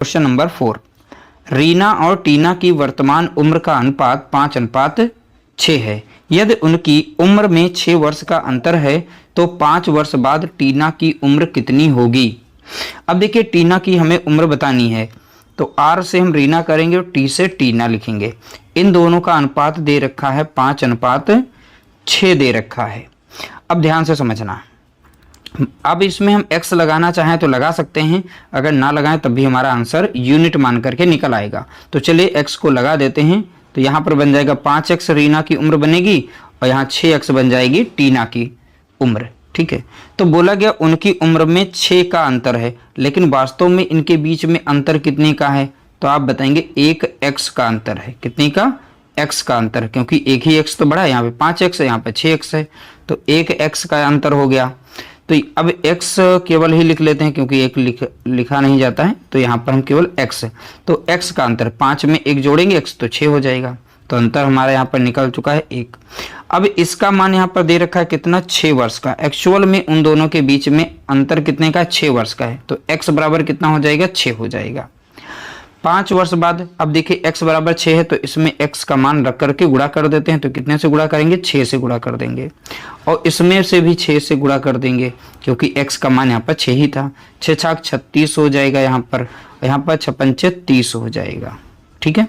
Question number 4, Reena और टीना की वर्तमान उम्र का अनुपात 5:6 है। यदि उनकी उम्र में 6 वर्ष का अंतर है तो 5 वर्ष बाद टीना की उम्र कितनी होगी। अब देखिए टीना की हमें उम्र बतानी है, तो आर से हम रीना करेंगे और टी से टीना लिखेंगे। इन दोनों का अनुपात दे रखा है 5:6 दे रखा है। अब ध्यान से समझना, अब इसमें हम x लगाना चाहें तो लगा सकते हैं, अगर ना लगाएं तब भी हमारा आंसर यूनिट मान करके निकल आएगा। तो चलिए x को लगा देते हैं, तो यहाँ पर बन जाएगा 5x रीना की उम्र बनेगी और यहाँ 6x बन जाएगी टीना की उम्र। ठीक है, तो बोला गया उनकी उम्र में 6 का अंतर है, लेकिन वास्तव में इनके बीच में अंतर कितने का है, तो आप बताएंगे 1x का अंतर है। कितने का? x का अंतर, क्योंकि एक ही x तो बड़ा है, यहाँ पे 5x है, यहाँ पे 6x है, तो 1x का अंतर हो गया। तो अब x केवल ही लिख लेते हैं क्योंकि एक लिखा नहीं जाता है, तो यहाँ पर हम केवल x, तो x का अंतर 5 में 1 जोड़ेंगे x तो 6 हो जाएगा, तो अंतर हमारा यहाँ पर निकल चुका है 1। अब इसका मान यहाँ पर दे रखा है कितना, 6 वर्ष का। एक्चुअल में उन दोनों के बीच में अंतर कितने का, 6 वर्ष का है, तो x बराबर कितना हो जाएगा, 6 हो जाएगा। 5 वर्ष बाद अब देखिए x बराबर 6 है, तो इसमें x का मान रख करके गुणा कर देते हैं। तो कितने से गुणा करेंगे, 6 से गुणा कर देंगे, और इसमें से भी 6 से गुणा कर देंगे क्योंकि x का मान यहाँ पर 6 ही था। 6 छाक 36 हो जाएगा यहाँ पर 56 30 हो जाएगा। ठीक है,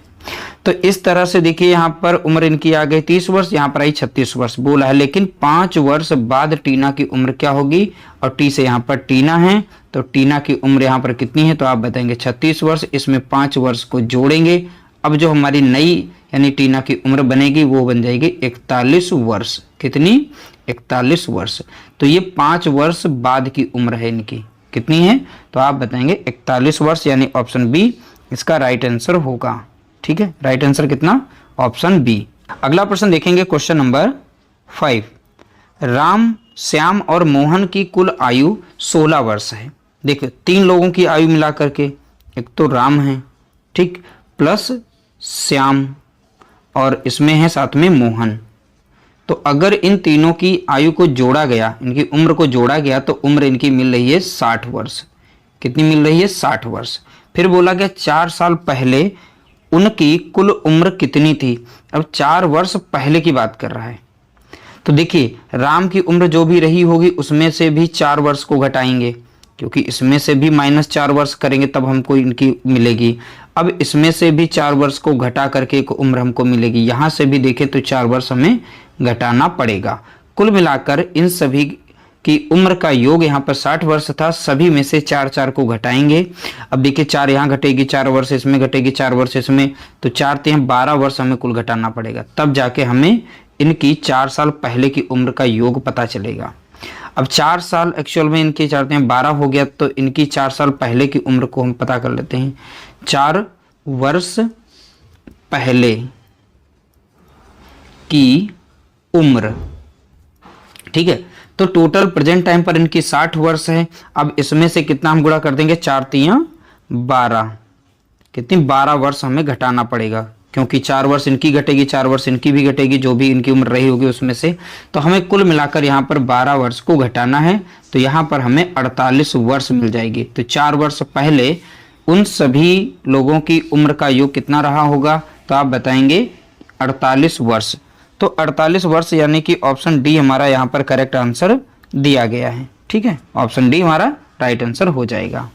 तो इस तरह से देखिए यहाँ पर उम्र इनकी आ गई 30 वर्ष, यहाँ पर आई 36 वर्ष बोला है, लेकिन 5 वर्ष बाद टीना की उम्र क्या होगी, और टी से यहाँ पर टीना है, तो टीना की उम्र यहाँ पर कितनी है, तो आप बताएंगे 36 वर्ष। इसमें 5 वर्ष को जोड़ेंगे, अब जो हमारी नई यानी टीना की उम्र बनेगी वो बन जाएगी 41 वर्ष। कितनी? 41 वर्ष। तो ये 5 वर्ष बाद की उम्र है इनकी, कितनी है, तो आप बताएंगे 41 वर्ष, यानी ऑप्शन बी इसका राइट आंसर होगा। ठीक है, राइट आंसर कितना, ऑप्शन बी। अगला प्रश्न देखेंगे, क्वेश्चन नंबर 5, राम, श्याम और मोहन की कुल आयु 16 वर्ष है। देखो 3 लोगों की आयु मिला करके, एक तो राम है, ठीक, प्लस श्याम, और इसमें है साथ में मोहन। तो अगर इन तीनों की आयु को जोड़ा गया, इनकी उम्र को जोड़ा गया, तो उम्र इनकी मिल रही है 60 वर्ष। कितनी मिल रही है, 60 वर्ष। फिर बोला गया 4 साल पहले उनकी कुल उम्र कितनी थी। अब 4 वर्ष पहले की बात कर रहा है, तो देखिए राम की उम्र जो भी रही होगी उसमें से भी 4 वर्ष को घटाएंगे, क्योंकि इसमें से भी -4 वर्ष करेंगे तब हमको इनकी मिलेगी। अब इसमें से भी 4 वर्ष को घटा करके एक उम्र हमको मिलेगी, यहाँ से भी देखें तो 4 वर्ष हमें घटाना पड़ेगा। कुल मिलाकर इन सभी की उम्र का योग यहाँ पर 60 वर्ष था, सभी में से 4 को घटाएंगे। अब देखिए 4 यहाँ घटेगी, 4 वर्ष इसमें घटेगी, 4 वर्ष इसमें, तो 4 3 12 वर्ष हमें कुल घटाना पड़ेगा, तब जाके हमें इनकी 4 साल पहले की उम्र का योग पता चलेगा। अब 4 साल एक्चुअल में इनके 4 3 12 हो गया, तो इनकी 4 साल पहले की उम्र को हम पता कर लेते हैं। 4 वर्ष पहले की उम्र, ठीक है, तो टोटल प्रेजेंट टाइम पर इनकी 60 वर्ष है। अब इसमें से कितना हम गुणा कर देंगे, 4 3 12, कितनी 12 वर्ष हमें घटाना पड़ेगा, क्योंकि 4 वर्ष इनकी घटेगी, 4 वर्ष इनकी भी घटेगी, जो भी इनकी उम्र रही होगी उसमें से, तो हमें कुल मिलाकर यहाँ पर 12 वर्ष को घटाना है, तो यहाँ पर हमें 48 वर्ष मिल जाएगी। तो 4 वर्ष पहले उन सभी लोगों की उम्र का योग कितना रहा होगा, तो आप बताएंगे 48 वर्ष। तो 48 वर्ष यानी कि ऑप्शन डी हमारा यहाँ पर करेक्ट आंसर दिया गया है। ठीक है, ऑप्शन डी हमारा राइट आंसर हो जाएगा।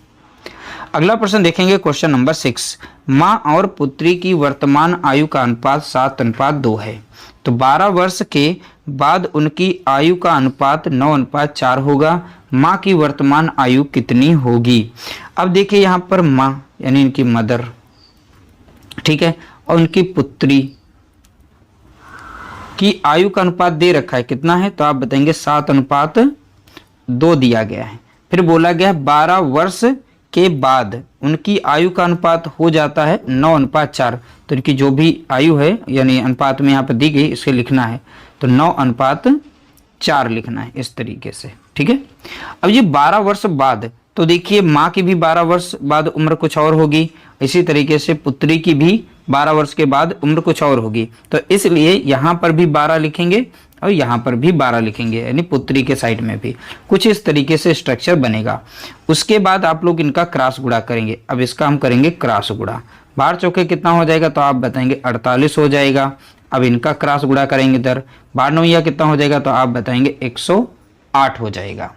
अगला प्रश्न देखेंगे, क्वेश्चन नंबर 6, माँ और पुत्री की वर्तमान आयु का अनुपात 7:2 है। तो 12 वर्ष के बाद उनकी आयु का अनुपात 9:4 होगा। माँ की वर्तमान आयु कितनी होगी। अब देखिए यहाँ पर माँ यानी इनकी मदर, ठीक है, और उनकी पुत्री की आयु का अनुपात दे रखा है, कितना है, तो आप बताएंगे 7:2 दिया गया है। फिर बोला गया 12 वर्ष के बाद उनकी आयु का अनुपात हो जाता है 9:4, तो इनकी जो भी आयु है यानी अनुपात में यहाँ पर दी गई इसे लिखना है, तो 9:4 लिखना है इस तरीके से। ठीक है, अब ये 12 वर्ष बाद, तो देखिए माँ की भी 12 वर्ष बाद उम्र कुछ और होगी, इसी तरीके से पुत्री की भी 12 वर्ष के बाद उम्र कुछ और होगी, तो इसलिए यहाँ पर भी 12 लिखेंगे और यहाँ पर भी 12 लिखेंगे, यानी पुत्री के साइड में भी कुछ इस तरीके से स्ट्रक्चर बनेगा। उसके बाद आप लोग इनका क्रॉस गुणा करेंगे। अब इसका हम करेंगे क्रॉस गुणा। 12 चौके कितना हो जाएगा, तो आप बताएंगे 48 हो जाएगा। अब इनका क्रॉस गुणा करेंगे इधर, 12 9 कितना हो जाएगा, तो आप बताएंगे 108 हो जाएगा।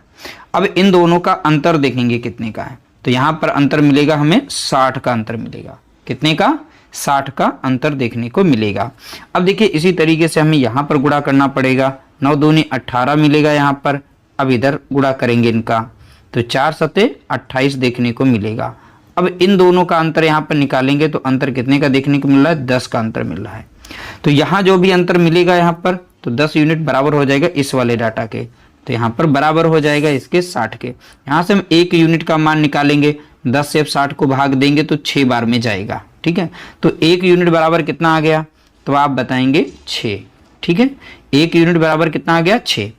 अब इन दोनों का अंतर देखेंगे कितने का है, तो यहाँ पर अंतर मिलेगा हमें 60 का अंतर मिलेगा। कितने का, 60 का अंतर देखने को मिलेगा। अब देखिए इसी तरीके से हमें यहाँ पर गुणा करना पड़ेगा। 9 दूनी 18 मिलेगा यहाँ पर। अब इधर गुणा करेंगे इनका, तो 4 सते 28 देखने को मिलेगा। अब इन दोनों का अंतर यहाँ पर निकालेंगे तो अंतर कितने का देखने को मिल रहा है, 10 का अंतर मिल रहा है। तो यहाँ जो भी अंतर मिलेगा यहाँ पर, तो 10 यूनिट बराबर हो जाएगा इस वाले डाटा के, तो यहाँ पर बराबर हो जाएगा इसके 60 के। यहाँ से हम 1 यूनिट का मान निकालेंगे, 10 से अब 60 को भाग देंगे तो 6 बार में जाएगा। ठीक है, तो 1 यूनिट बराबर कितना आ गया, तो आप बताएंगे 6। ठीक है, 1 यूनिट बराबर कितना आ गया, 6।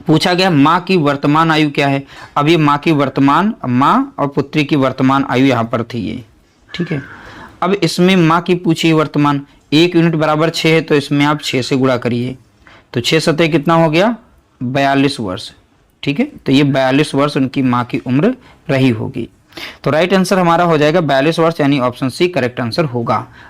पूछा गया माँ की वर्तमान आयु क्या है। अब ये माँ की वर्तमान, माँ और पुत्री की वर्तमान आयु यहाँ पर थी ये। ठीक है, अब इसमें माँ की पूछी वर्तमान, 1 यूनिट बराबर 6 है, तो इसमें आप 6 से गुणा करिए, तो 6 सतह कितना हो गया, 42 वर्ष। ठीक है, तो ये 42 वर्ष उनकी माँ की उम्र रही होगी। तो राइट आंसर हमारा हो जाएगा 42 वर्ष, यानी ऑप्शन सी करेक्ट आंसर होगा।